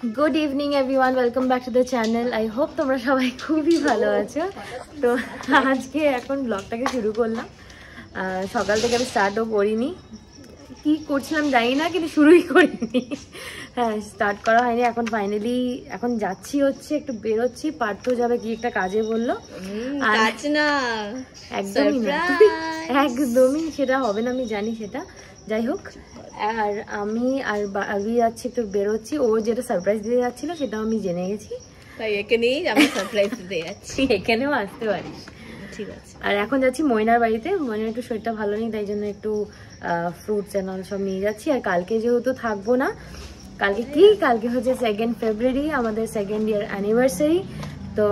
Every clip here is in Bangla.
Good evening everyone, welcome back to the channel. I hope তোমরা সবাই খুবই ভালো আছো। তো আজকে এখন ব্লগটাকে শুরু করলাম। সকাল থেকে আমি স্টার্টও করিনি, কি করছিলাম জানি না, কিন্তু শুরুই করিনি। হ্যাঁ, স্টার্ট করা হয়নি। এখন ফাইনালি এখন যাচ্ছি, হচ্ছে একটু বেরোচ্ছি। পার্থ যাবে কি একটা কাজে বললো। একদমই সেটা হবে না, আমি জানি সেটা। যাই হোক, আর আমি আর আগে যাচ্ছি, একটু বেরোচ্ছি। ও যেটা সারপ্রাইজ দিতে যাচ্ছিল সেটাও আমি জেনে গেছি, তাই এখানেই আমি সারপ্রাইজ দিতে যাচ্ছি। এখানেও আসতে পারিস, ঠিক আছে। আর এখন যাচ্ছি ময়নার বাড়িতে। ময়নার একটু শরীরটা ভালো নেই, তাই জন্য একটু ফ্রুটস এন্ড অল সব নিয়ে যাচ্ছি। আর কালকে যেহেতু থাকবো না, কালকে হচ্ছে 2nd ফেব্রুয়ারি, আমাদের 2nd ইয়ার অ্যানিভার্সারি। তো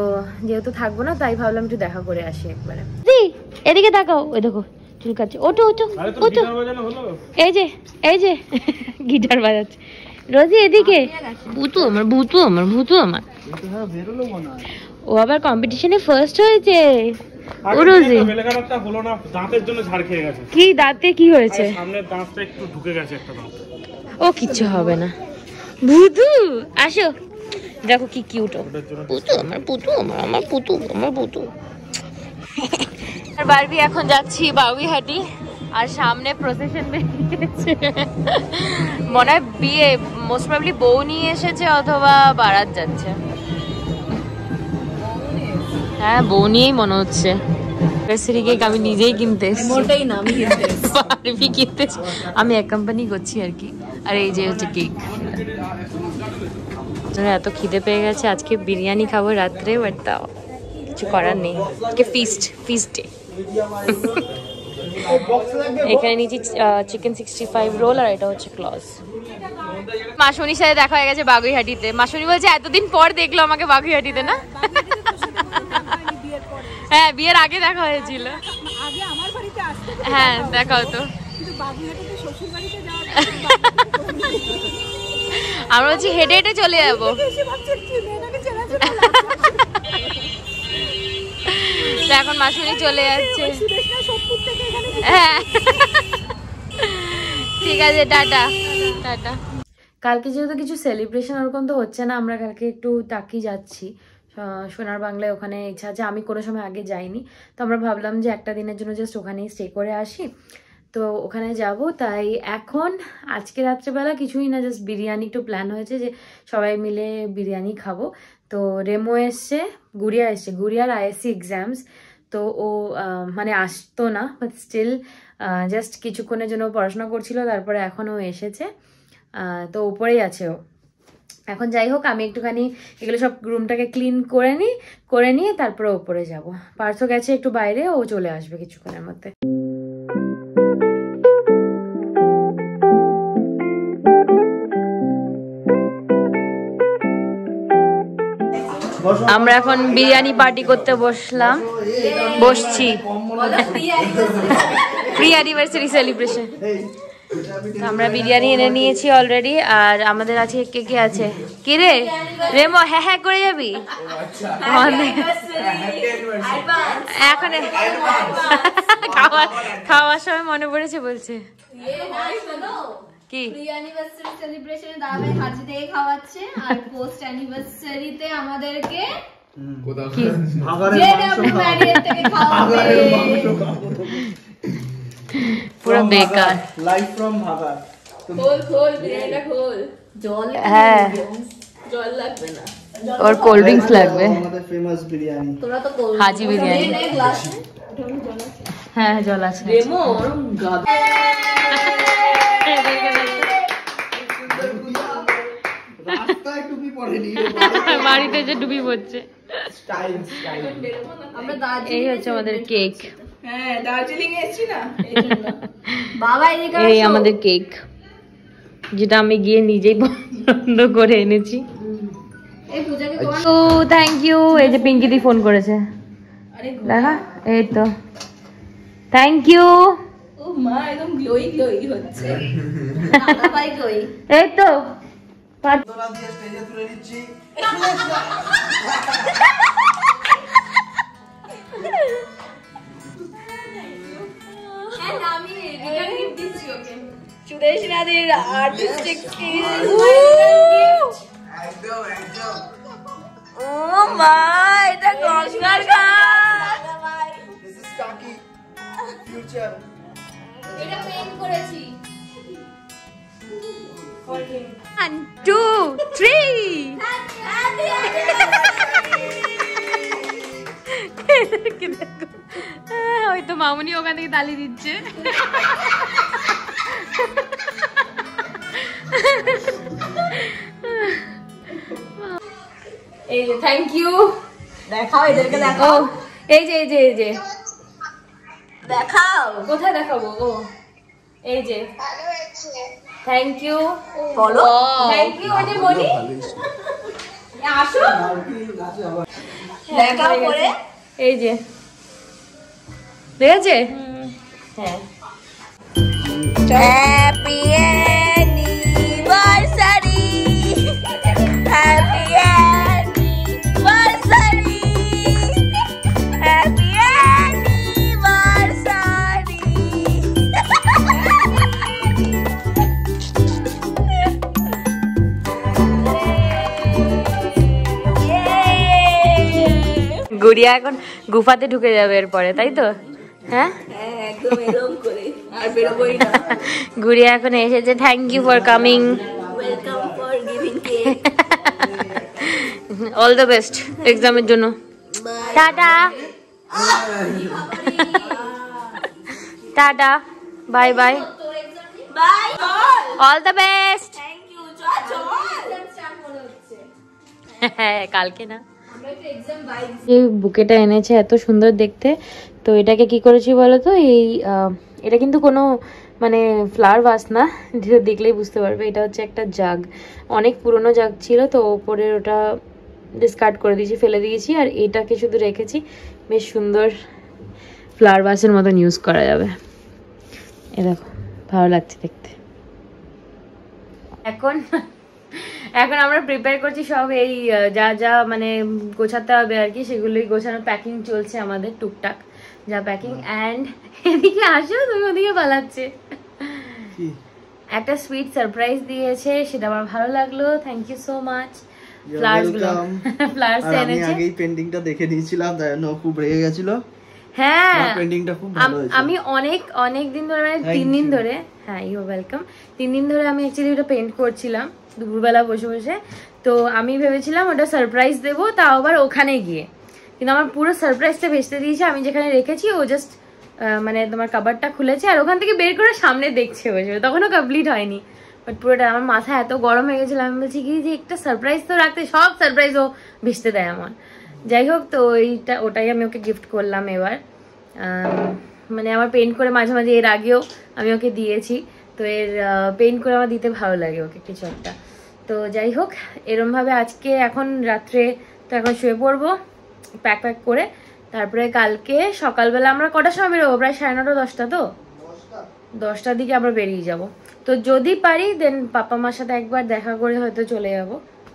যেহেতু থাকবো না, তাই ভাবলাম একটু দেখা করে আসি একবারে। এদিকে তাকাও, ওই দেখো চুলকাচ্ছে। ওঠো ওঠো ওঠো, এই যে গিটার বাজাচ্ছে রোজি। এদিকে ভূতু আমার ও আবার কম্পিটিশনে ফার্স্ট হয়েছে। ও রোজি কি দাঁতে কি হয়েছে? ও কিচ্ছু হবে না। ভূতু আসো, দেখো কি কিউট। আমার পুতু। আর বারবি এখন যাচ্ছি বাউইহাটি, আর সামনে প্রসেশন বেরিয়েছে। মনে হয় বিয়ে, মোস্ট প্রবাবলি বউ নিয়ে এসেছে অথবা বারাত যাচ্ছে। হ্যাঁ, বউ নিয়েই মনে হচ্ছে। কেক আমি নিজেই কিনতে আমি এক কোম্পানি করছি আর কি। আর এই যে হচ্ছে কেক। এত খিদে পেয়ে গেছে, আজকে বিরিয়ানি খাবো রাত্রে, বাট তাও কিছু করার নেই। আজকে ফিস্ট ডে। এখানে নিয়েছি চিকেন 65 রোল, আর এটা হচ্ছে ক্লজ। মাসুনির সাথে দেখা হয়ে গেছে বাগুইহাটিতে। মাসুনি বলছে এতদিন পর দেখলো আমাকে বাগুইহাটিতে, না? হ্যাঁ, বিয়ের আগে দেখা হয়েছিল। হ্যাঁ, দেখা হতো। আমরা বলছি হেঁটে হেঁটে চলে যাবো। এখন মাসুনি চলে যাচ্ছে। হ্যাঁ, ঠিক আছে, টাটা। কালকে যেহেতু কিছু সেলিব্রেশন ওরকম তো হচ্ছে না, আমরা কালকে একটু টাকি যাচ্ছি সোনার বাংলায়। ওখানে ইচ্ছা আছে, আমি কোনো সময় আগে যাইনি, তো আমরা ভাবলাম যে একটা দিনের জন্য জাস্ট ওখানেই স্টে করে আসি। তো ওখানে যাব, তাই এখন আজকে রাত্রেবেলা কিছুই না, জাস্ট বিরিয়ানি একটু প্ল্যান হয়েছে যে সবাই মিলে বিরিয়ানি খাবো। তো রেমো এসছে, গুড়িয়ার আইএসসি এক্সামস। তো ও মানে আসতো না, বাট স্টিল জাস্ট কিছুক্ষণের জন্য পড়াশোনা করছিল, তারপরে এখন ও এসেছে। তো উপরেই আছে ও এখন। যাই হোক, আমি একটুখানি এগুলো সব রুমটাকে ক্লিন করে নিয়ে তারপরে ওপরে যাব। পার্থ গেছে একটু বাইরে, ও চলে আসবে কিছুক্ষণের মধ্যে। আমরা এখন বিরিয়ানি পার্টি করতে বসছি প্রি অ্যানিভার্সারি সেলিব্রেশন। আমরা বিরিয়ানি এনে নিয়েছি অলরেডি। আর আমাদের আছে কে আছে? কি রে রেমো, হ্যাঁ করে যাবি এখন? খাওয়ার সময় মনে পড়েছে বলছে কি প্রি অ্যানিভার্সারি সেলিব্রেশনে দাদা হাজি থেকে খাওয়াচ্ছে, আর পোস্ট অ্যানিভার্সারিতে আমাদেরকে পুরো বেকার। লাইভ ফ্রম ভাগার। খোল বিরিয়ানিটা খোল। জল, হ্যাঁ জল লাগবে না, আর কোল্ড ড্রিঙ্কস লাগবে। আমাদের ফেমাস বিরিয়ানি, তোরা তো হাজি বিরিয়ানি। হ্যাঁ, জল আছে। রেমো গাদা রাস্তায় টুপি পড়েনি, বাড়িতে যে টুপি পড়ছে। এই হচ্ছে আমাদের কেক। হ্যাঁ, দার্জিলিং এসেছি না, বাবা এই আমাদের কেক, যেটা আমি গিয়ে নিজেই বন্ধ করে এনেছি। ও থ্যাংক ইউ। এই যে পিঙ্কি দি ফোন করেছে, দেখা। এই তো থ্যাংক ইউ। ও মা, একদম গ্লোই হচ্ছে। এই তো সুদেশ নাদির আর্টিস্টিক স্কিল। 3 হয়তো মামুনি ওখান থেকে তালি দিচ্ছে। এই যে থ্যাংক ইউ দেখাও এদেরকে দেখাও এই যে এই যে এই যে দেখাও কোথায় দেখাবো ও এই যে থ্যাংক ইউ বলো থ্যাংক ইউ ওই যে মনি আসো দেখাও করে এই যে দেখেছে হ্যাঁ happy anniversary happy anniversary happy anniversary গুড়িয়া এখন গুফাতে ঢুকে যাবে এরপরে তাই তো হ্যাঁ একদম এরকম করে আর বেরোবই না গুড়িয়া এখন এসেছে thank you for coming welcome for giving cake all the best এক্সামের জন্য tata tata bye bye bye all the best thank you চল হ্যাঁ কালকে না এই বুকেটা এনেছে এত সুন্দর দেখতে তো এটাকে কি করেছি বলো তো এই এটা কিন্তু কোনো মানে ফ্লাওয়ার ভাস না যেটা দেখলেই বুঝতে পারবে এটা হচ্ছে একটা জাগ অনেক পুরনো জাগ ছিল তো ওপরের ওটা ডিসকার্ড করে দিয়েছি ফেলে দিয়েছি আর এটাকে শুধু রেখেছি বেশ সুন্দর ফ্লাওয়ার ভাসের মতন ইউজ করা যাবে এ দেখো ভালো লাগছে দেখতে এখন এখন আমরা প্রিপেয়ার করছি সব এই যা যা মানে গোছাতে হবে আর কি সেগুলোই গোছানো প্যাকিং চলছে আমাদের টুকটাক যা প্যাকিং অ্যান্ড এদিকে আসো তুমি ওদিকে পালাচ্ছে একটা সুইট সারপ্রাইজ দিয়েছে সেটা আমার ভালো লাগলো thank you so much flowers গুলো ফ্লাওয়ার্স এনেছে আমি আগেই পেন্টিংটা দেখে নিয়েছিলাম তাই জন্য খুব রেগে গেছিল হ্যাঁ পেন্টিংটা খুব ভালো হয়েছে আমি অনেক দিন ধরে মানে 3 দিন ধরে হ্যাঁ ইউ ওয়েলকাম 3 দিন ধরে আমি অ্যাকচুয়ালি ওটা পেইন্ট করছিলাম দুপুরবেলা বসে বসে তো আমি ভেবেছিলাম ওটা সারপ্রাইজ দেবো তাও আবার ওখানে গিয়ে কিন্তু আমার পুরো সারপ্রাইজটা ভেস্তে দিয়েছে আমি যেখানে রেখেছি ও জাস্ট মানে তোমার কাবারটা খুলেছে আর ওখান থেকে বের করে সামনে দেখছে বসে তখনও কমপ্লিট হয়নি বাট পুরোটা আমার মাথা এত গরম হয়ে গেছিল আমি বলছি কি যে একটা সারপ্রাইজ তো রাখতে সব সারপ্রাইজ ও ভেস্তে দেয় আমার যাই হোক তো ওটাই আমি ওকে গিফট করলাম এবার মানে আমার পেইন্ট করে মাঝে মাঝে এর আগেও আমি ওকে দিয়েছি তো এর পেইন্ট করে আমার দিতে ভালো লাগে ওকে কিছু একটা তো যাই হোক এরমভাবে আজকে এখন রাত্রে তো এখন শুয়ে পড়বো প্যাক করে তারপরে কালকে সকালবেলা আমরা কটার সময় বেরোবো প্রায় 9:30 10টা তো 10টার দিকে আমরা বেরিয়ে যাব তো যদি পারি দেন পাপা মার সাথে একবার দেখা করে হয়তো চলে যাব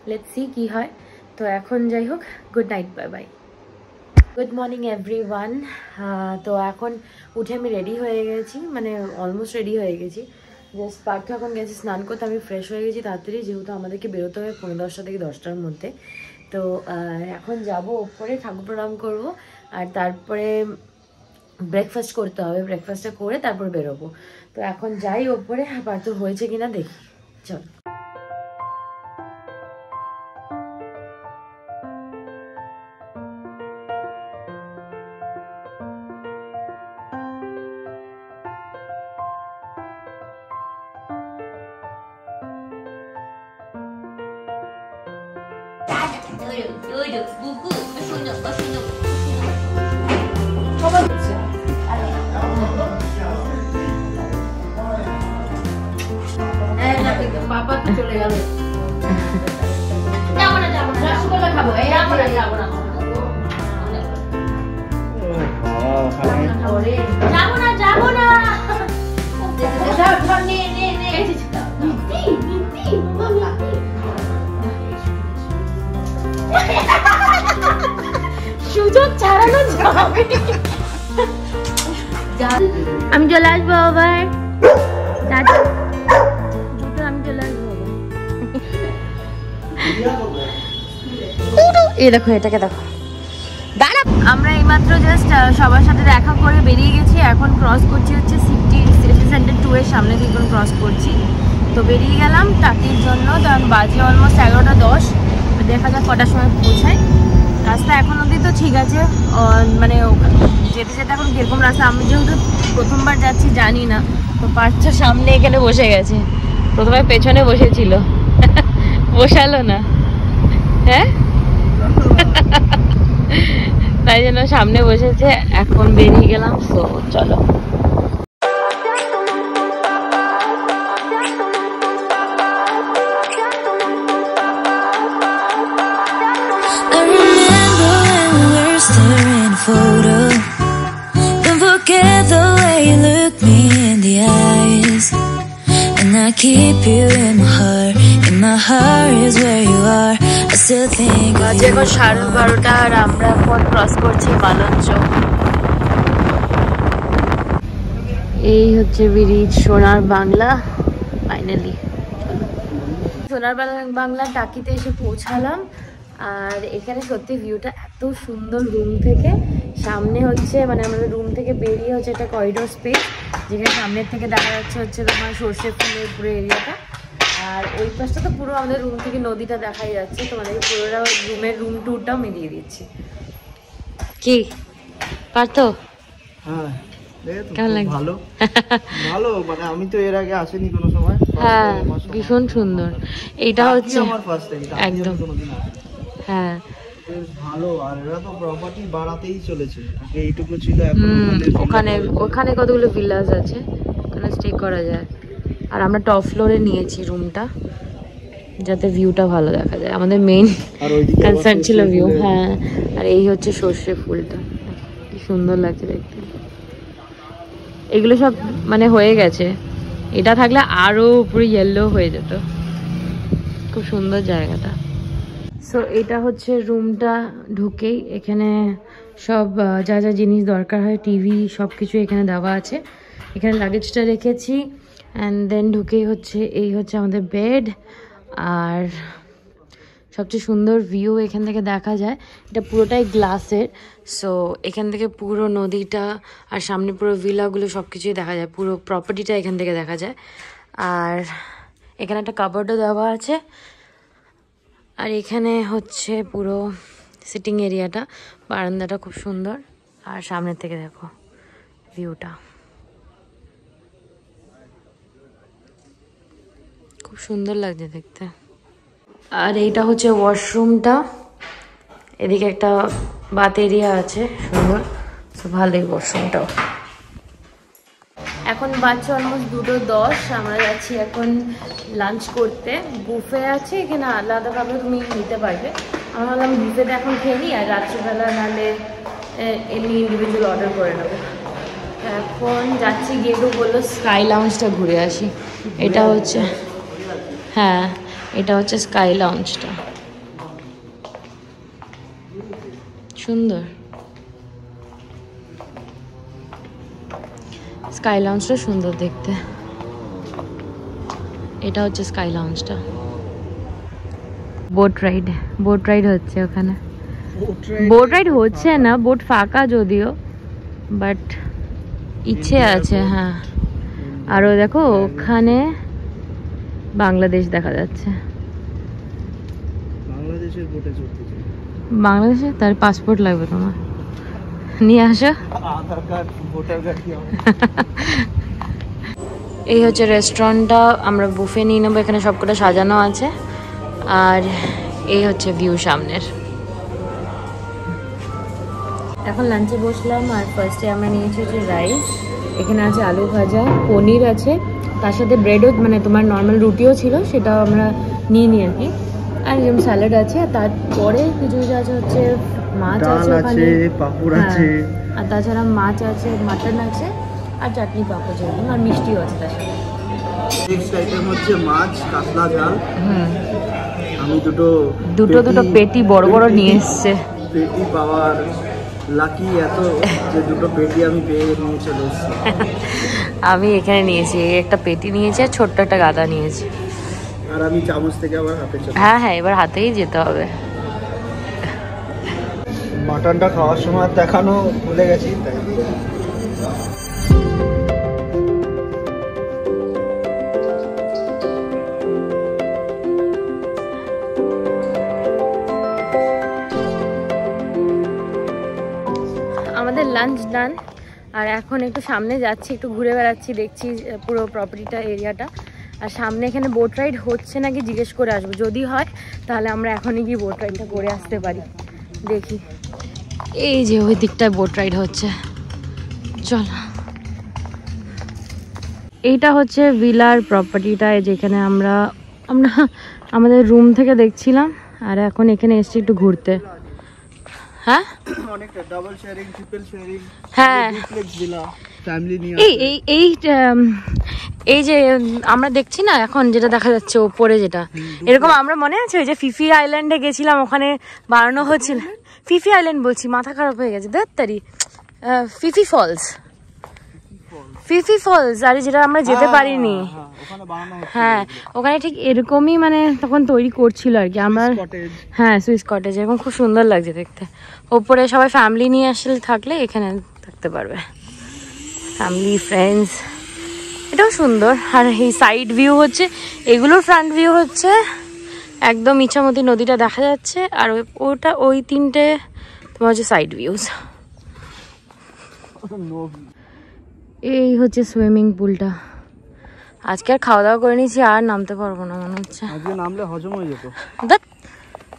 লেটস সি কি হয় তো এখন যাই হোক good night bye bye good morning everyone তো এখন উঠে আমি রেডি হয়ে গেছি মানে অলমোস্ট রেডি হয়ে গেছি জাস্ট পার্থ এখন গেছে স্নান করতে আমি ফ্রেশ হয়ে গেছি তাড়াতাড়ি যেহেতু আমাদেরকে বেরোতে হবে 9:30 থেকে 10টার মধ্যে তো এখন যাব ওপরে ঠাকুর প্রণাম করবো আর তারপরে ব্রেকফাস্ট করতে হবে ব্রেকফাস্টটা করে তারপর বেরোবো তো এখন যাই ওপরে পার্থ হয়েছে কিনা দেখি চল পাপা তো চলে গেল যাবো না রসগোল্লা খাবো যাবো না যাবো না সুযোগ ছাড়ানো যাবে আমি চলে আসবো আবার আমি চলে আসবো এই দেখো এটাকে দেখো দাঁড়া আমরা এইমাত্র জাস্ট সবার সাথে দেখা করে বেরিয়ে গেছি এখন ক্রস করছি হচ্ছে সিটি সেন্টার 2 এর সামনে দিয়ে ক্রস করছি তো বেরিয়ে গেলাম টাকির জন্য। তখন বাজে অলমোস্ট 11:10। দেখা যাক কটার সময় পৌঁছায়। রাস্তা এখন অবধি তো ঠিক আছে, মানে যেতে যেতে এখন কীরকম রাস্তা, আমি যেহেতু প্রথমবার যাচ্ছি জানি না। তো বাচ্চা সামনে এখানে বসে গেছে, প্রথমে পেছনে বসেছিল, বসালো না, হ্যাঁ তাই জন্য সামনে বসেছে। এখন বেরিয়ে গেলাম, তো চলো। Staring a photo, don't forget the way you look me in the eyes, and I keep you in my heart is where you are. I still think বাজে এখন 12:30 আর আমরা এখন ক্রস করছি মালঞ্চ। এই হচ্ছে ব্রিজ সোনার বাংলা। ফাইনালি সোনার বাংলা টাকিতে এসে পৌঁছালাম। আর এখানে সত্যি ভিউটা এত সুন্দর। রুম থেকে সামনে হচ্ছে, মানে আমাদের রুম থেকে বেরিয়ে হচ্ছে একটা করিডোর স্পেস, যেখানে সামনের থেকে দেখা যাচ্ছে হচ্ছে তোমার সর্ষে ফুলের পুরো এরিয়াটা। আর ওই পাশটা তো পুরো আমাদের রুম থেকে নদীটা দেখাই যাচ্ছে। তোমাদেরকে পুরোটা রুম ট্যুরটাও আমি দিয়ে দিচ্ছি। কি পারত? হ্যাঁ কেমন লাগে? ভালো ভালো, মানে আমি তো এর আগে আসিনি কোনো সময়। হ্যাঁ ভীষণ সুন্দর। এইটা হচ্ছে আমার ফার্স্ট টাইম একদম। হ্যাঁ বেশ ভালো। আর এরা তো প্রপার্টি বাড়াতেই চলেছে। আগে এইটুকু ছিল, এখন ওখানে কতগুলো ভিলাস আছে, ওখানে স্টে করা যায়। আর আমরা টপ ফ্লোরে নিয়েছি রুমটা, যাতে ভিউটা ভালো দেখা যায়। আমাদের মেইন কনসার্ন ছিল ভিউ। হ্যাঁ, আর এই হচ্ছে সর্ষে ফুলটা, কি সুন্দর লাগছে দেখতে। এগুলো সব মানে হয়ে গেছে, এটা থাকলে আরো পুরো ইয়েলো হয়ে যেত। খুব সুন্দর জায়গাটা। সো এটা হচ্ছে রুমটা। ঢুকেই এখানে সব যা যা জিনিস দরকার হয়, টিভি সব কিছু এখানে দেওয়া আছে। এখানে লাগেজটা রেখেছি। অ্যান্ড দেন ঢুকেই হচ্ছে এই হচ্ছে আমাদের বেড। আর সবচেয়ে সুন্দর ভিউ এখান থেকে দেখা যায়। এটা পুরোটাই গ্লাসের। সো এখান থেকে পুরো নদীটা আর সামনে পুরো ভিলাগুলো সব কিছুই দেখা যায়। পুরো প্রপার্টিটা এখান থেকে দেখা যায়। আর এখানে একটা কাপড়ও দেওয়া আছে। আর এখানে হচ্ছে পুরো সিটিং এরিয়াটা, বারান্দাটা খুব সুন্দর। আর সামনের থেকে দেখো ভিউটা, খুব সুন্দর লাগছে দেখতে। আর এইটা হচ্ছে ওয়াশরুমটা। এদিকে একটা বাথ এরিয়া আছে সুন্দর। তো ভালোই ওয়াশরুমটাও। এখন বাচ্চা অলমোস্ট 2:10। আমরা যাচ্ছি এখন লাঞ্চ করতে। বুফে আছে এখানে, আলাদাভাবে তুমি নিতে পারবে। আমরা ভাবলাম বুফেতে এখন খেয়ে নিই, আর রাত্রিবেলা নাহলে এমনি ইন্ডিভিজুয়াল অর্ডার করে নেবো। এখন যাচ্ছি, গিয়ে একটু বললো স্কাই লাউঞ্জটা ঘুরে আসি। এটা হচ্ছে, হ্যাঁ এটা হচ্ছে স্কাই লাউঞ্জটা, সুন্দর। স্কাই লাউঞ্জটা সুন্দর দেখতে। এটা হচ্ছে স্কাই লাউঞ্জটা। বোট রাইড হচ্ছে ওখানে। বোট রাইড হচ্ছে না, বোট ফাঁকা যদিও, বাট ইচ্ছে আছে। হ্যাঁ, আরও দেখো ওখানে বাংলাদেশ দেখা যাচ্ছে। বাংলাদেশের বোটে চড়তে চাই। বাংলাদেশে? তার পাসপোর্ট লাগবে তোমার, নিয়ে আসো। আধার কার্ড, ভোটার কার্ড কি হবে? এই হচ্ছে রেস্টুরেন্টটা। আমরা বুফে নিয়ে নেবো। এখানে সবকটা সাজানো আছে। আর এই হচ্ছে ভিউ সামনের। এখন লাঞ্চে বসলাম। আর ফার্স্টে আমরা নিয়েছি হচ্ছে রাইস। এখানে আছে আলু ভাজা, পনির আছে, তার সাথে ব্রেডও, মানে তোমার নর্মাল রুটিও ছিল, সেটাও আমরা নিয়ে নিই আর কি। আর যেমন স্যালাড আছে। আর তারপরে কিছু কিছু আছে হচ্ছে মাছ আছে ওখানে, পাপড় আছে, আর তাছাড়া মাছ আছে, মাটন আছে, আর চাটনি পাপড় যেরকম, আর মিষ্টিও আছে তার সাথে। নেক্সট আইটেম হচ্ছে মাছ কাতলা ঝাল। আমি দুটো পেটি বড় বড় নিয়ে এসছে। পেটি পাওয়ার লাকি এত যে দুটো পেটি আমি পেয়ে নিয়ে চলে এসেছি। আমি এখানে নিয়েছি একটা পেটি নিয়েছি, আর ছোট্ট একটা গাদা নিয়েছি। আর আমি চামচ থেকে আবার হাতে চলে। হ্যাঁ, এবার হাতেই যেতে হবে। মাটনটা খাওয়ার সময় দেখানো ভুলে গেছি, তাই লাঞ্চ ডান। আর এখন একটু সামনে যাচ্ছি, একটু ঘুরে বেড়াচ্ছি, দেখছি পুরো প্রপার্টিটা, এরিয়াটা। আর সামনে এখানে বোট রাইড হচ্ছে নাকি জিজ্ঞেস করে আসবো, যদি হয় তাহলে আমরা এখনই গিয়ে বোট রাইডটা করে আসতে পারি। দেখি, এই যে ওই দিকটায় বোট রাইড হচ্ছে, চলো। এইটা হচ্ছে ভিলার প্রপার্টিটা, যেখানে আমরা আমাদের রুম থেকে দেখছিলাম, আর এখন এখানে এসেছি একটু ঘুরতে। হ্যাঁ, অনেকটা ডাবল শেয়ারিং, ট্রিপল শেয়ারিং, হ্যাঁ, ডুপ্লেক্স ভিলা, ফ্যামিলি নিয়ে। এই যে আমরা দেখছি না এখন যেটা দেখা যাচ্ছে ওপরে, যেটা এরকম আমরা মনে আছে ওই যে ফিফি আইল্যান্ডে গেছিলাম, ওখানে বানানো হচ্ছিল। ফিফি আইল্যান্ড বলছি, মাথা খারাপ হয়ে গেছে দেড়। ফিফি ফলস, ফিফি ফলস, আরে যেটা আমরা যেতে পারিনি। হ্যাঁ, ওখানে ঠিক এরকমই মানে তখন তৈরি করছিল আর কি আমরা। হ্যাঁ, সুইস কটেজ, এরকম খুব সুন্দর লাগছে দেখতে। ওপরে সবাই ফ্যামিলি নিয়ে আসলে থাকলে এখানে থাকতে পারবে, ফ্যামিলি ফ্রেন্ডস, এটাও সুন্দর। আর এই সাইড ভিউ হচ্ছে, এগুলোর ফ্রন্ট ভিউ হচ্ছে একদম ইছামতি নদীটা দেখা যাচ্ছে, আর ওটা ওই তিনটে তোমার হচ্ছে সাইড ভিউজ। এই হচ্ছে সুইমিং পুলটা। আজকে আর খাওয়া দাওয়া করে নিয়েছি, আর নামতে পারবো না মনে হচ্ছে। আজকে নামলে হজম হয়ে যেত। দেখ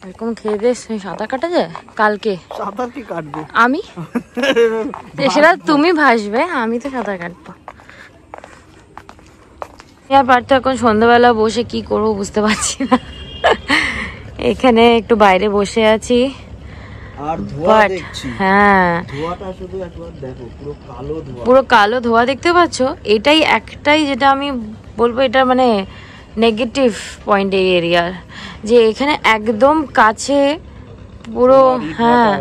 এরকম খেয়ে দিয়ে সাঁতার কাটা যায় কালকে? সাঁতার কি কাটবে? আমি সেটা তুমি ভাসবে, আমি তো সাঁতার কাটবো। পারত এখন সন্ধ্যাবেলা বসে কি করবো বুঝতে পারছি না। এখানে একটু বাইরে বসে আছি, আর ধোঁয়া দেখছি। হ্যাঁ, ধোঁয়াটা শুধু একবার দেখো, পুরো কালো ধোঁয়া, পুরো কালো ধোঁয়া দেখতে পাচ্ছো। এটাই একটাই যেটা আমি বলবো, এটা মানে নেগেটিভ পয়েন্ট এই এরিয়ার, যে এখানে একদম কাছে পুরো, হ্যাঁ,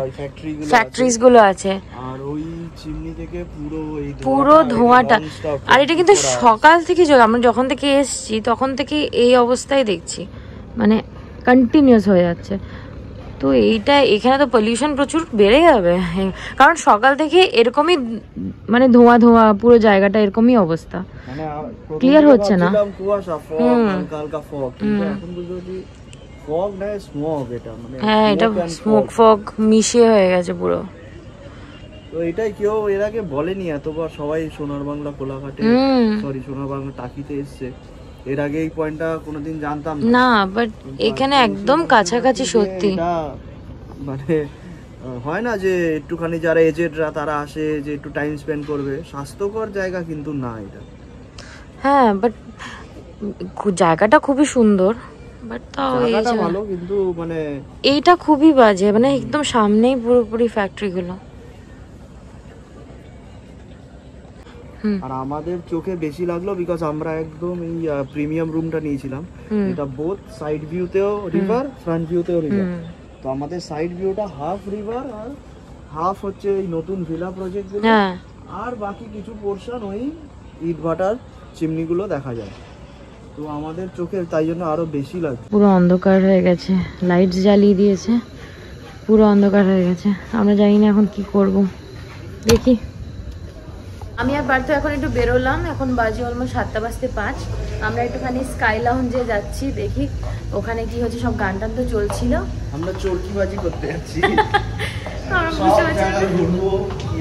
ফ্যাক্টরিজ গুলো আছে, আর ওই চিমনি থেকে পুরো ধোঁয়াটা। আর এটা কিন্তু সকাল থেকে, আমরা যখন থেকে এসছি তখন থেকে এই অবস্থায় দেখছি, মানে কন্টিনিউয়াস হয়ে যাচ্ছে। তো এইটা এখানে তো পলিউশন প্রচুর বেড়ে যাবে, কারণ সকাল থেকে এরকমই মানে ধোঁয়া ধোঁয়া, পুরো জায়গাটা এরকমই অবস্থা, ক্লিয়ার হচ্ছে না। হ্যাঁ, এটা স্মোক ফগ মিশিয়ে হয়ে গেছে পুরো। তো এটাই কেউ এর আগে বলেনি এতবার, সবাই সোনার বাংলা কোলাঘাটে, সরি সোনার বাংলা টাকিতে এসছে, এর আগে এই পয়েন্টটা কোনোদিন জানতাম না, বাট এখানে একদম কাছাকাছি সত্যি। মানে হয় না যে একটুখানি যারা এজেডরা তারা আসে যে একটু টাইম স্পেন্ড করবে, স্বাস্থ্যকর জায়গা কিন্তু না এটা। হ্যাঁ, বাট জায়গাটা খুবই সুন্দর, বাট তাও জায়গাটা ভালো, কিন্তু মানে এইটা খুবই বাজে, মানে একদম সামনেই পুরোপুরি ফ্যাক্টরি গুলো। আর আমাদের চোখে বেশি লাগলো বিকজ আমরা একদম এই প্রিমিয়াম রুমটা নিয়েছিলাম, এটা বোথ সাইড ভিউতেও রিভার, ফ্রন্ট ভিউতেও রিভার। তো আমাদের সাইড ভিউটা হাফ রিভার আর হাফ হচ্ছে এই নতুন ভিলা প্রজেক্ট গুলো, আর বাকি কিছু পোরশন ওই ইটভাটার চিমনি গুলো দেখা যায়। তো আমাদের চোখে তাই জন্য আরো বেশি লাগে। পুরো অন্ধকার হয়ে গেছে, লাইটস জ্বালিয়ে দিয়েছে, পুরো অন্ধকার হয়ে গেছে। আমরা জানি না এখন কি করব, দেখি। আমি আর পার্থ এখন একটু বেরোলাম, এখন বাজে অলমোস্ট 7:05। আমরা একটুখানি স্কাই লাউঞ্জে যাচ্ছি, দেখি ওখানে কি হচ্ছে। সব গান টান তো চলছিল, আমরা চরকিবাজি করতে যাচ্ছি। আমরা বুঝতে পারছিলাম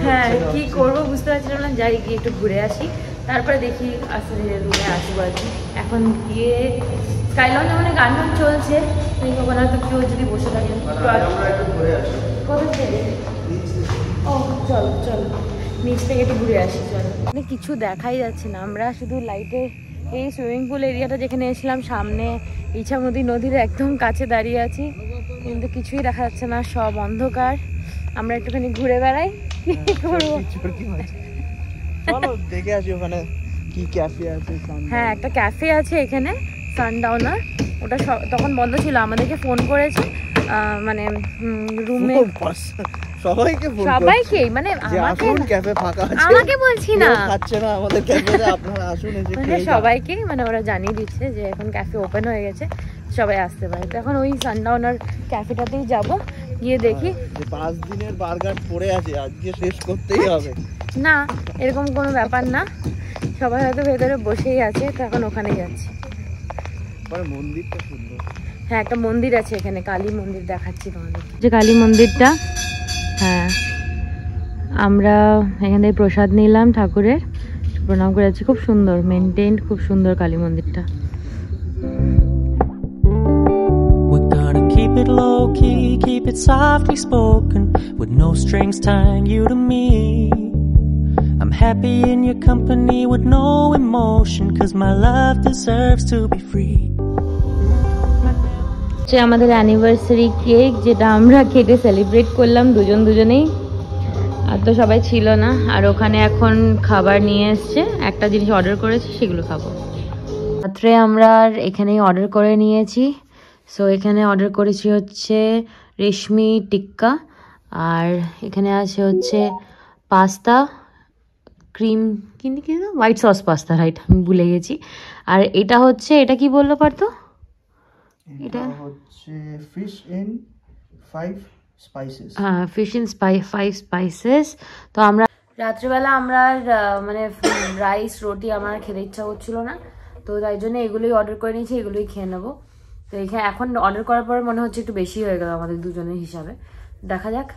হ্যাঁ কি করবো বুঝতে পারছিলাম না, যাই গিয়ে একটু ঘুরে আসি, তারপরে দেখি আস্তে ধীরে রুমে আসবো আর কি। এখন গিয়ে স্কাই লাউঞ্জে মানে গান টান চলছে, ওখানে হয়তো কেউ যদি বসে থাকে। কোথা থেকে? ও চলো চলো, নিচ থেকে একটু ঘুরে আসি চলো। মানে কিছু দেখাই যাচ্ছে না, আমরা শুধু লাইটে এই সুইমিং পুল এরিয়াটা যেখানে এসেছিলাম, সামনে ইছামতি নদীর একদম কাছে দাঁড়িয়ে আছি, কিন্তু কিছুই দেখা যাচ্ছে না, সব অন্ধকার। আমরা একটুখানি ঘুরে বেড়াই, কি করবো। চলো দেখে আসি ওখানে কি ক্যাফে আছে। হ্যাঁ, একটা ক্যাফে আছে এখানে, সানডাউনার, ওটা তখন বন্ধ ছিল। আমাদেরকে ফোন করেছে, মানে রুমে সবাইকে, মানে আমাকে বলছি না, সবাইকে মানে ওরা জানিয়ে দিচ্ছে যে এখন ক্যাফে ওপেন হয়ে গেছে, সবাই আসতে পারে। তো এখন ওই সানডাউনার ক্যাফেটাতেই যাবো, গিয়ে দেখি। 5 দিনের বার্গার পড়ে আছে, আজকে শেষ করতেই হবে। না, এরকম কোনো ব্যাপার না, সবাই হয়তো ভেতরে বসেই আছে, তো এখন ওখানে যাচ্ছি। মন্দিরটা সুন্দর। হ্যাঁ, একটা মন্দির আছে এখানে, কালী মন্দির দেখাচ্ছি তোমাদের, যে কালী মন্দিরটা। হ্যাঁ, আমরা এখান থেকে প্রসাদ নিলাম ঠাকুরের, প্রণাম করে যাচ্ছি। খুব সুন্দর মেনটেন, খুব সুন্দর কালী মন্দিরটা। Keep it low key, keep it softly spoken, with no strings tying you to me. I'm happy in your company with no emotion, cause my love deserves to be free. আমাদের অ্যানিভার্সারি কেক যেটা আমরা কেটে সেলিব্রেট করলাম দুজনেই, আর তো সবাই ছিল না। আর ওখানে এখন খাবার নিয়ে এসছে, একটা জিনিস অর্ডার করেছি সেগুলো খাবো। রাত্রে আমরা আর এখানেই অর্ডার করে নিয়েছি। সো এখানে অর্ডার করেছি হচ্ছে রেশমি টিক্কা, আর এখানে আছে হচ্ছে পাস্তা, ক্রিম কিনে হোয়াইট সস পাস্তা, রাইট, আমি ভুলে গেছি। আর এটা হচ্ছে, এটা কি বললো পারতো? এটা হচ্ছে ফিশ ইন 5 স্পাইসেস। হ্যাঁ, ফিশ ইন 5 স্পাইসেস। তো আমরা রাত্রিবেলা আমরা মানে রাইস রুটি আমার খেতে ইচ্ছা করছিল না, তো তাই জন্য এগুলোই অর্ডার করে নিয়েছি, এগুলোই খেয়ে নেবো। তো এখানে এখন অর্ডার করার পর মনে হচ্ছে একটু বেশি হয়ে গেল আমাদের দুজনের হিসাবে। দেখা যাক,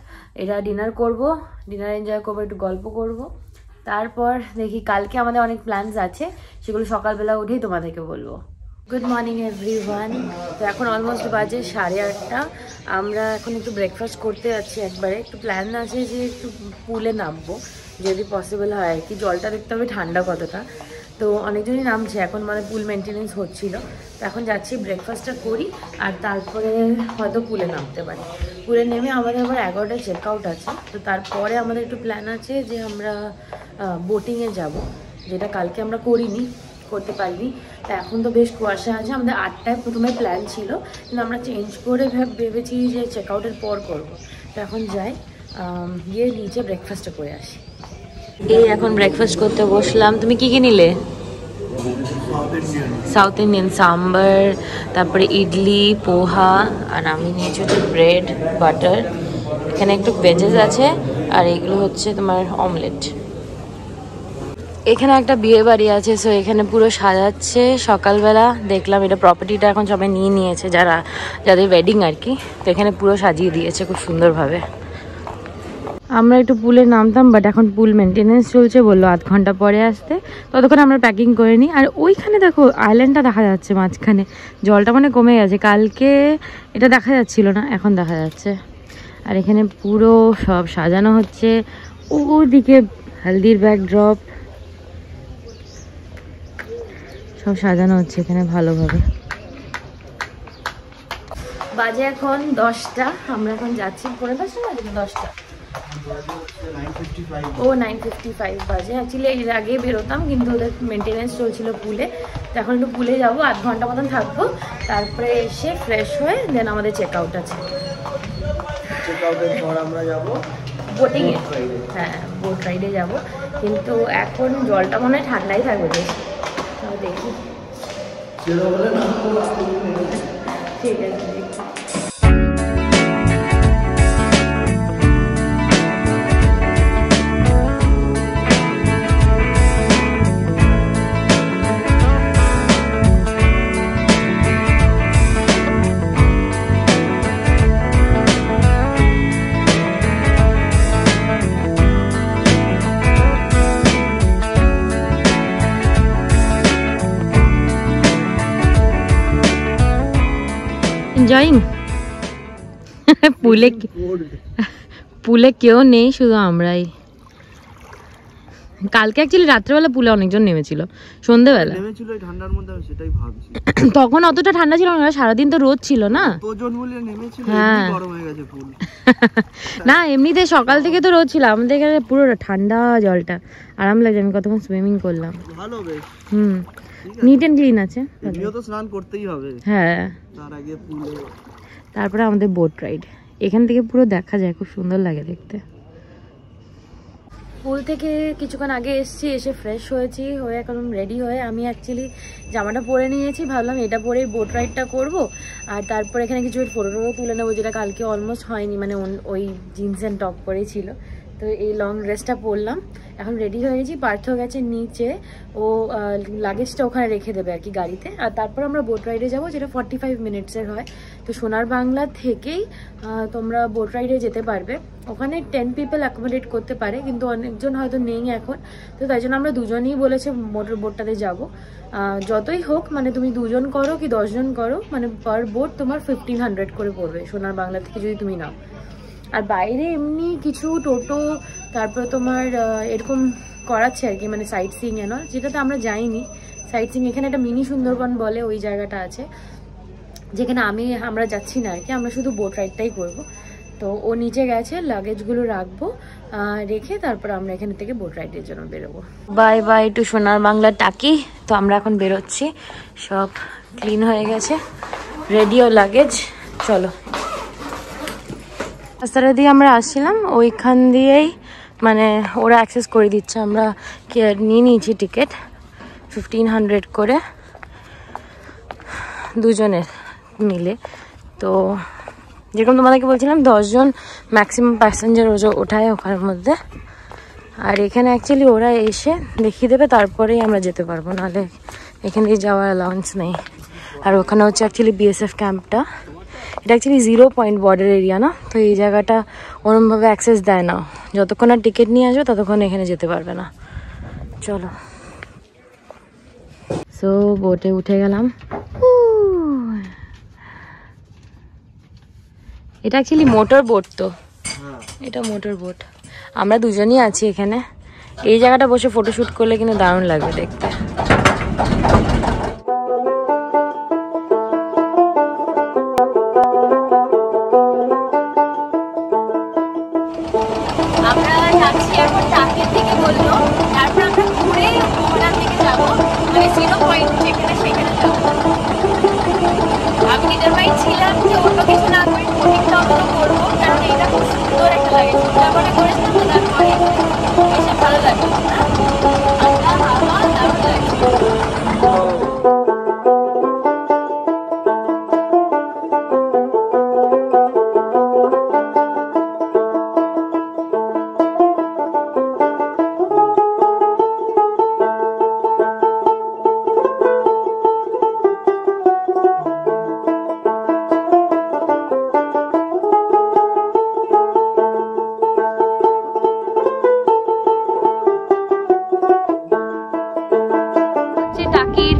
এটা ডিনার করব, ডিনার এনজয় করবো, একটু গল্প করব, তারপর দেখি কালকে আমাদের অনেক প্ল্যানস আছে, সেগুলো সকালবেলা উঠেই তোমাদেরকে বলবো। Good morning everyone. তো এখন অলমোস্ট বাজে 8:30। আমরা এখন একটু ব্রেকফাস্ট করতে যাচ্ছি একবারে। একটু প্ল্যান আছে যে একটু পুলে নামবো যদি পসিবল হয় আর কি। জলটা দেখতে হবে ঠান্ডা কতটা, তো অনেকজনই নামছে এখন, মানে পুল মেনটেনেন্স হচ্ছিল। তো এখন যাচ্ছি, ব্রেকফাস্টটা করি আর তারপরে হয়তো পুলে নামতে পারি। পুলে নেমে আমাদের আবার 11টায় চেকআউট আছে। তো তারপরে আমাদের একটু প্ল্যান আছে যে আমরা বোটিংয়ে যাব, যেটা কালকে আমরা করতে পারিনি। তো এখন তো বেশ কুয়াশা আছে। আমাদের 8টায় প্রথমে প্ল্যান ছিল, কিন্তু আমরা চেঞ্জ করে ভেবেছি যে চেকআউটের পর করব। তো এখন যাই, গিয়ে নিচে ব্রেকফাস্টটা করে আসি। এই এখন ব্রেকফাস্ট করতে বসলাম। তুমি কি নিলে? সাউথ ইন্ডিয়ান সাম্বার, তারপরে ইডলি, পোহা, আর আমি নিয়েছি হচ্ছে ব্রেড, বাটার, এখানে একটু ভেজেস আছে, আর এগুলো হচ্ছে তোমার অমলেট। এখানে একটা বিয়ে বাড়ি আছে, সো এখানে পুরো সাজাচ্ছে। সকালবেলা দেখলাম এটা প্রপার্টিটা এখন সবাই নিয়ে নিয়েছে, যাদের ওয়েডিং আর কি। তো এখানে পুরো সাজিয়ে দিয়েছে খুব সুন্দরভাবে। আমরা একটু পুলে নামতাম, বাট এখন পুল মেনটেনেন্স চলছে, বললো 8 ঘন্টা পরে আসতে। ততক্ষণ আমরা প্যাকিং করে নিই। আর ওইখানে দেখো আইল্যান্ডটা দেখা যাচ্ছে মাঝখানে, জলটা মানে কমে গেছে, কালকে এটা দেখা যাচ্ছিল না, এখন দেখা যাচ্ছে। আর এখানে পুরো সব সাজানো হচ্ছে, ওদিকে হলদির ব্যাকড্রপ সব সাজানো হচ্ছে এখানে ভালোভাবে। বাজে এখন 10টা, আমরা এখন যাচ্ছি। 10:45 বাজে, 10টা, ও 9:55 বাজে। অ্যাকচুয়ালি এর আগে বেরোতাম, কিন্তু ওদের মেনটেনেন্স চলছিল পুলে। তো এখন একটু পুলে যাবো, 8 ঘন্টা মতন থাকবো, তারপরে এসে ফ্রেশ হয়ে দেন আমাদের চেকআউট আছে। চেকআউটের পর আমরা যাব বোটিংয়ে, হ্যাঁ বোট রাইডে যাবো। কিন্তু এখন জলটা মনে হয় ঠান্ডাই থাকবে বেশ, দেখি। ঠিক আছে, দেখি। এনজয়িং। পুলে কেউ নেই, শুধু আমরাই। কালকে অ্যাকচুয়ালি রাত্রেবেলা পুলে অনেকজন নেমেছিল, সন্ধ্যেবেলা নেমেছিল ঠান্ডার মধ্যে, আমি সেটাই ভাবছি। তখন অতটা ঠান্ডা ছিল না, সারাদিন তো রোদ ছিল না। হ্যাঁ গরম হয়ে গেছে পুল। না এমনিতে সকাল থেকে তো রোদ ছিল, আমাদের এখানে পুরো ঠান্ডা, জলটা আরাম লাগে। আমি কতক্ষণ সুইমিং করলাম, ভালো বেশ। নিট এন্ড ক্লিন আছে। এমনিও তো স্নান করতেই হবে, হ্যাঁ। তার আগে পুলে। তারপরে আমাদের বোট রাইড, এখান থেকে পুরো দেখা যায়, খুব সুন্দর লাগে দেখতে। পুল থেকে কিছুক্ষণ আগে এসেছি, এসে ফ্রেশ হয়েছি, হয়ে এখন রেডি হয়ে আমি অ্যাকচুয়ালি জামাটা পরে নিয়েছি, ভাবলাম এটা পরেই বোট রাইডটা করবো। আর তারপর এখানে কিছু ফটোটও তুলে নেবো, যেটা কালকে অলমোস্ট হয়নি, মানে ওই জিন্স অ্যান্ড টপ পরেই ছিল। তো এই লং ড্রেসটা পরলাম, এখন রেডি হয়ে গেছি। পার্থ গেছে নিচে, ও লাগেজটা ওখানে রেখে দেবে আর কি গাড়িতে। আর তারপর আমরা বোট রাইডে যাবো, যেটা 45 মিনিটসের হয়। তো সোনার বাংলা থেকেই তোমরা বোট রাইডে যেতে পারবে। ওখানে 10 পিপল অ্যাকোমোডেট করতে পারে, কিন্তু অনেকজন হয়তো নেই এখন, তো তাই জন্য আমরা দুজনেই বলেছে মোটর বোটটাতে যাব। যতই হোক মানে তুমি 2 জন করো কি 10 জন করো, মানে পার বোট তোমার 1500 করে পড়বে সোনার বাংলা থেকে যদি তুমি নাও। আর বাইরে এমনি কিছু টোটো তারপর তোমার এরকম করাচ্ছে আর কি, মানে সাইট সিইং এ নয়, যেটাতে আমরা যাইনি। সাইট সিইং এখানে একটা মিনি সুন্দরবন বলে ওই জায়গাটা আছে, যেখানে আমরা যাচ্ছি না আর কি, আমরা শুধু বোট রাইডটাই করব। তো ও নিচে গেছে, লাগেজগুলো রাখবো, রেখে তারপর আমরা এখানে থেকে বোট রাইডের জন্য বেরোবো। বাই বাই টু সোনার বাংলা টাকি। তো আমরা এখন বেরোচ্ছি, সব ক্লিন হয়ে গেছে, রেডিও লাগেজ, চলো। রাস্তাটা দিয়ে আমরা আসছিলাম, ওইখান দিয়েই মানে ওরা অ্যাক্সেস করে দিচ্ছে। আমরা নিয়ে নিয়েছি টিকিট 1500 করে দুজনের মিলে। তো যেরকম তোমাদেরকে বলছিলাম 10 জন ম্যাক্সিমাম প্যাসেঞ্জার ওঠায় ওখানের মধ্যে। আর এখানে অ্যাকচুয়ালি ওরা এসে দেখিয়ে দেবে, তারপরেই আমরা যেতে পারবো, নাহলে এখান দিয়ে যাওয়ার অ্যালাউন্স নেই। আর ওখানে হচ্ছে অ্যাকচুয়ালি বিএসএফ ক্যাম্পটা, এটা অ্যাকচুয়ালি 0 পয়েন্ট বর্ডার এরিয়া না, তো এই জায়গাটা ওরমভাবে অ্যাক্সেস দেয় না। যতক্ষণ আর টিকিট নিয়ে আসবে ততক্ষণ এখানে যেতে পারবে না। চলো, সো বোটে উঠে গেলাম। এটা অ্যাকচুয়ালি মোটর বোট, তো এটা মোটর বোট। আমরা দুজনই আছি এখানে। এই জায়গাটা বসে ফটোশুট করলে কিন্তু দারুণ লাগবে দেখতে। আমরা যাচ্ছি এখন টাকির দিকে বললো, তারপর আমরা ঘুরে মোহনার দিকে যাবো, মানে 0 পয়েন্ট যেখানে সেখানে যাবো। আমি ডিটারমাইন্ড ছিলাম যে অন্য কিছু না করে বোটিংটা অন্তত করবো, কারণ এটা খুব সুন্দর একটা লাগে। সুন্দরবনে করেছিলাম তো, তারপরে বেশ ভালো লাগলো না, ঠান্ডা হাওয়া দারুণ লাগছে।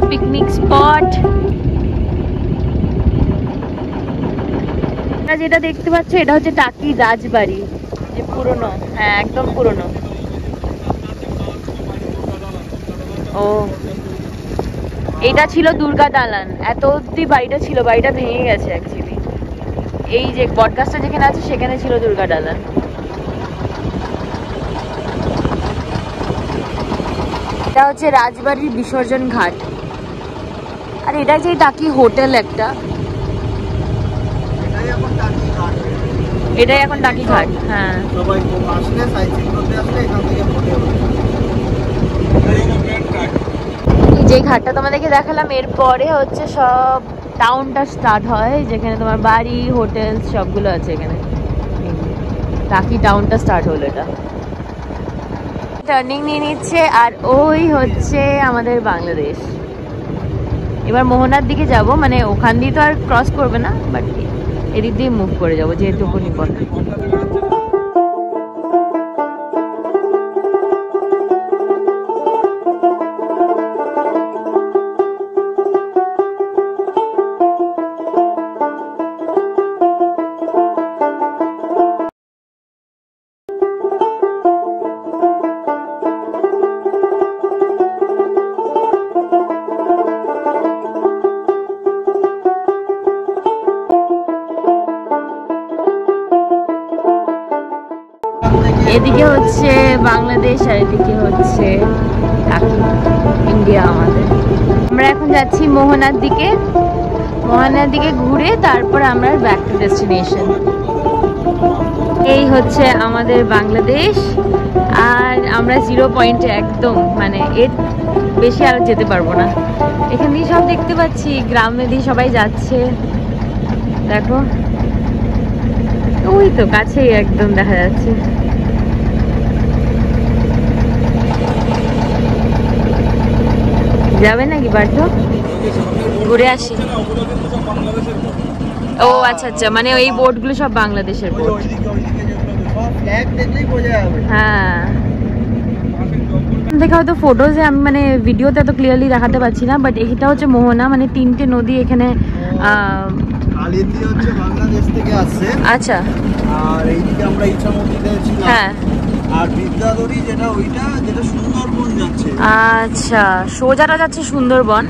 Picnic spot. যেটা দেখতে পাচ্ছ এটা হচ্ছে টাকি রাজবাড়ি, যে পুরনো, হ্যাঁ একদম পুরনো। ও এটা ছিল দুর্গা দালান, এত অব্দি বাড়িটা ছিল, বাড়িটা ভেঙে গেছে অ্যাকচুয়ালি। এই যে বটগাছটা যেখানে আছে সেখানে ছিল দুর্গা দালান। এটা হচ্ছে রাজবাড়ির বিসর্জন ঘাট। আর এটা যে টাকি হোটেল একটা, এটাই এখন টাকি ঘাট। হ্যাঁ, যে ঘাটটা তোমাদেরকে দেখালাম এরপরে হচ্ছে সব টাউনটা স্টার্ট হয়, যেখানে তোমার বাড়ি হোটেল সবগুলো আছে এখানে। টাকি টাউনটা স্টার্ট হলো, এটা টার্নিং নিয়ে নিচ্ছে। আর ওই হচ্ছে আমাদের বাংলাদেশ। এবার মোহনার দিকে যাব, মানে ওখান দিয়ে তো আর ক্রস করবে না, বাট এদিক দিয়ে মুভ করে যাবো যেহেতু নিপন। এদিকে হচ্ছে বাংলাদেশ আর এদিকে হচ্ছে ইন্ডিয়া আমাদের। আমরা এখন যাচ্ছি মোহনার দিকে, মোহনার দিকে ঘুরে তারপর আমরা ব্যাক টু ডেস্টিনেশন। এই হচ্ছে আমাদের বাংলাদেশ, আর আমরা 0 পয়েন্টে একদম, মানে এর বেশি আর যেতে পারবো না। এখান দিয়ে সব দেখতে পাচ্ছি, গ্রামে দিয়ে সবাই যাচ্ছে, দেখো ওই তো কাছেই একদম দেখা যাচ্ছে। যাবে নাকি পার্থ? ঘুরে আসি। ও আচ্ছা আচ্ছা, মানে ওই বোটগুলো সব বাংলাদেশের বোট। ফ্ল্যাগ দেখলেই বোঝা যাবে। হ্যাঁ, দেখে হয়তো ফটোজে আমি মানে ভিডিওতে এত ক্লিয়ারলি দেখাতে পারছি না, বাট এটা হচ্ছে মোহনা, মানে 3টে নদী এখানে। কালিন্দী হচ্ছে বাংলাদেশ থেকে আসছে। আচ্ছা, আর এইদিকে আমরা ইছামতিতে ছিলাম। হ্যাঁ, আর বিদ্যাধরী যেটা সুন্দরবন যাচ্ছে। আচ্ছা, সোজাটা যাচ্ছে সুন্দরবন,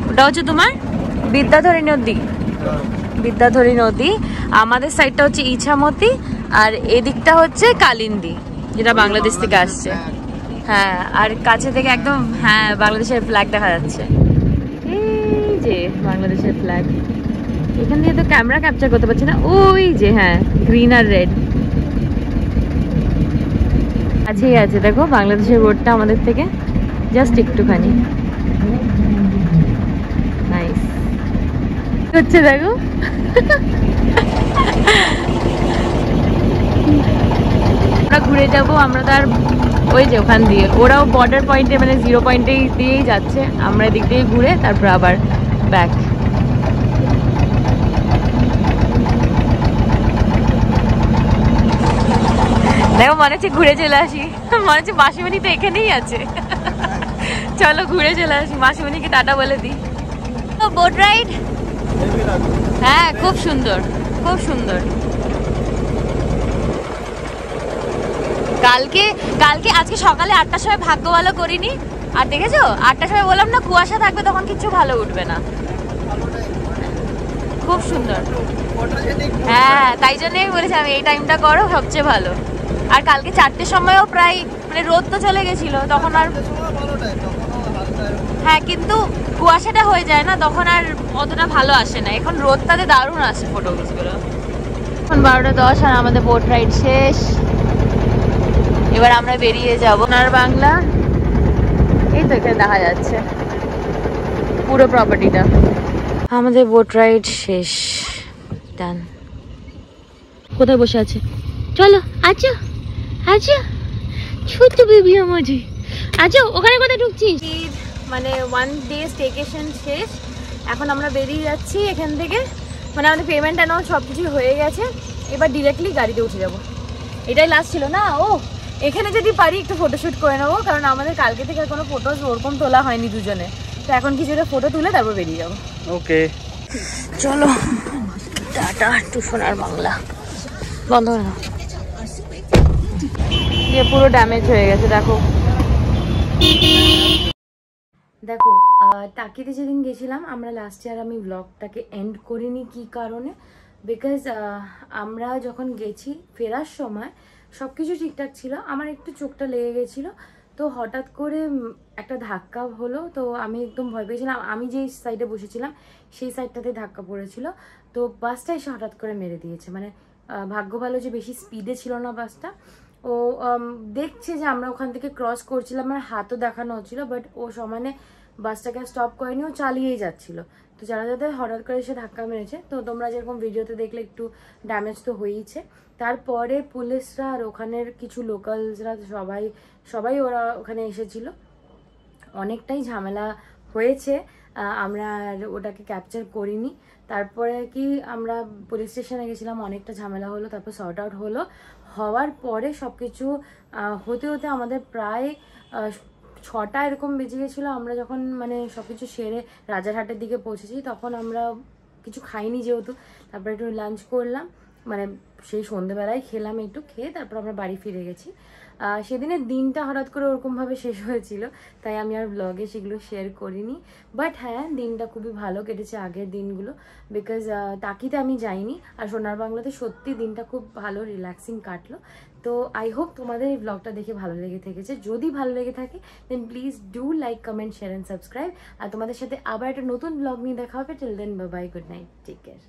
ওটা হচ্ছে তোমার বিদ্যাধরী নদী। বিদ্যাধরী নদী, আমাদের সাইডটা হচ্ছে ইছামতি, আর এদিকটা হচ্ছে কালিন্দী, যেটা বাংলাদেশ থেকে আসছে। হ্যাঁ, আর কাছে থেকে একদম, হ্যাঁ, বাংলাদেশের ফ্ল্যাগ দেখা যাচ্ছে, এই যে বাংলাদেশের ফ্ল্যাগ। এখান দিয়ে তো ক্যামেরা ক্যাপচার করতে পারছি না, ওই যে, হ্যাঁ, গ্রিন আর রেড কাছেই আছে। দেখো বাংলাদেশের রোডটা আমাদের থেকে জাস্ট একটুখানি। নাইস হচ্ছে, দেখো আমরা ঘুরে যাব, আমরা তো আর ওই যে ওখান দিয়ে, ওরাও বর্ডার পয়েন্টে মানে 0 পয়েন্টেই দিয়েই যাচ্ছে, আমরা এদিক দিয়ে ঘুরে তারপর আবার ব্যাক। দেখো মনে হচ্ছে ঘুরে চলে আসি, মনে হচ্ছে মাসিমণি তো এখানেই আছে। চলো ঘুরে চলে আসি, মাসিমণিকে টাটা বলে দিই। তো বোট রাইড, হ্যাঁ, খুব সুন্দর, খুব সুন্দর। কালকে আজকে সকালে 8টার সময় ভাগ্য ভালো করিনি, আর দেখেছো 8টার সময় বললাম না কুয়াশা থাকবে, তখন কিছু ভালো উঠবে না। খুব সুন্দর, হ্যাঁ, তাই জন্যই বলেছিলাম এই টাইমটা করো, সবচেয়ে ভালো। আর কালকে 4টের সময়ও প্রায় মানে রোদ তো চলে গেছিল, তখন আর, হ্যাঁ, কিন্তু কুয়াশাটা হয়ে যায় না, তখন আর অতটা ভালো আসে না। এখন রোদটাতে দারুণ আসে ফটোগুলো। এখন 12টা 10 আর আমাদের বোট রাইড শেষ। এবার আমরা বেরিয়ে যাব সোনার বাংলা। এই তো এখানে দেখা যাচ্ছে পুরো প্রপার্টিটা। আমাদের বোট রাইড শেষ, ডান। কোথায় বসে আছে? চলো, আচ্ছা আচ্ছা, ছোট্ট বেবি আমাজি, আচ্ছা ওখানে কোথায় ঢুকছিস? মানে 1 ডে স্টেকেশন শেষ, এখন আমরা বেরিয়ে যাচ্ছি এখান থেকে। মানে আমাদের পেমেন্ট অ্যানাউন্স সব কিছু হয়ে গেছে, এবার ডিরেক্টলি গাড়িতে উঠে যাব। এটাই লাস্ট ছিল না? ও এখানে যদি পারি একটু ফটোশ্যুট করে নেবো, কারণ আমাদের কালকে থেকে কোনো ফটোজ ওরকম তোলা হয়নি দুজনে, তো এখন কিছু একটা ফটো তুলে তারপর বেরিয়ে যাবো। ওকে, চলো টাটা টু সোনার বাংলা। বন্ধ করে দাও, যে পুরো ড্যামেজ হয়ে গেছে। দেখো দেখো টাকিতে যেদিন গেছিলাম আমরা লাস্ট ইয়ার, আমি ব্লগটাকে এন্ড করিনি কি কারণে, বিকজ আমরা যখন গেছি ফেরার সময় সব কিছু ঠিকঠাক ছিল, আমার একটু চোখটা লেগে গেছিলো, তো হঠাৎ করে একটা ধাক্কা হলো, তো আমি একদম ভয় পেয়েছিলাম। আমি যেই সাইডে বসেছিলাম সেই সাইডটাতে ধাক্কা পড়েছিল, তো বাসটা এসে হঠাৎ করে মেরে দিয়েছে। মানে ভাগ্য ভালো যে বেশি স্পিডে ছিল না বাসটা। ও দেখছে যে আমরা ওখান থেকে ক্রস করছিলাম, আমার হাতও দেখানো হচ্ছিল, বাট ও সমানে বাসটাকে স্টপ করেনি, ও চালিয়েই যাচ্ছিল। তো যারা যাদের হঠাৎ করে এসে ধাক্কা মেরেছে, তো তোমরা যেরকম ভিডিওতে দেখলে একটু ড্যামেজ তো হয়েইছে। তারপরে পুলিশরা আর ওখানের কিছু লোকালসরা সবাই ওরা ওখানে এসেছিল, অনেকটাই ঝামেলা হয়েছে, আমরা আর ওটাকে ক্যাপচার করিনি। তারপরে কি আমরা পুলিশ স্টেশনে গেছিলাম, অনেকটা ঝামেলা হলো, তারপর সর্ট আউট হলো। হওয়ার পরে সব কিছু হতে হতে আমাদের প্রায় 6টা এরকম বেজে গেছিলো। আমরা যখন মানে সব কিছু সেরে রাজারহাটের দিকে পৌঁছেছি, তখন আমরা কিছু খাইনি যেহেতু, তারপরে একটু লাঞ্চ করলাম, মানে সেই সন্ধ্যেবেলায় খেলাম, একটু খেয়ে তারপর আমরা বাড়ি ফিরে গেছি। সেদিনের দিনটা হঠাৎ করে ওরকমভাবে শেষ হয়েছিল, তাই আমি আর ব্লগে সেগুলো শেয়ার করিনি। বাট হ্যাঁ, দিনটা খুবই ভালো কেটেছে আগের দিনগুলো, বিকজ টাকিতে আমি যাইনি, আর সোনার বাংলাতে সত্যি দিনটা খুব ভালো রিল্যাক্সিং কাটলো। তো আই হোপ তোমাদের এই ব্লগটা দেখে ভালো লেগে থেকেছে। যদি ভালো লেগে থাকে then please do like, comment, share and subscribe. আর তোমাদের সাথে আবার একটা নতুন ব্লগ নিয়ে দেখা হবে। Till then bye bye, good night, take care.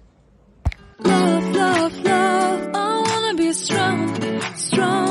Love, love, love, I wanna be strong, strong.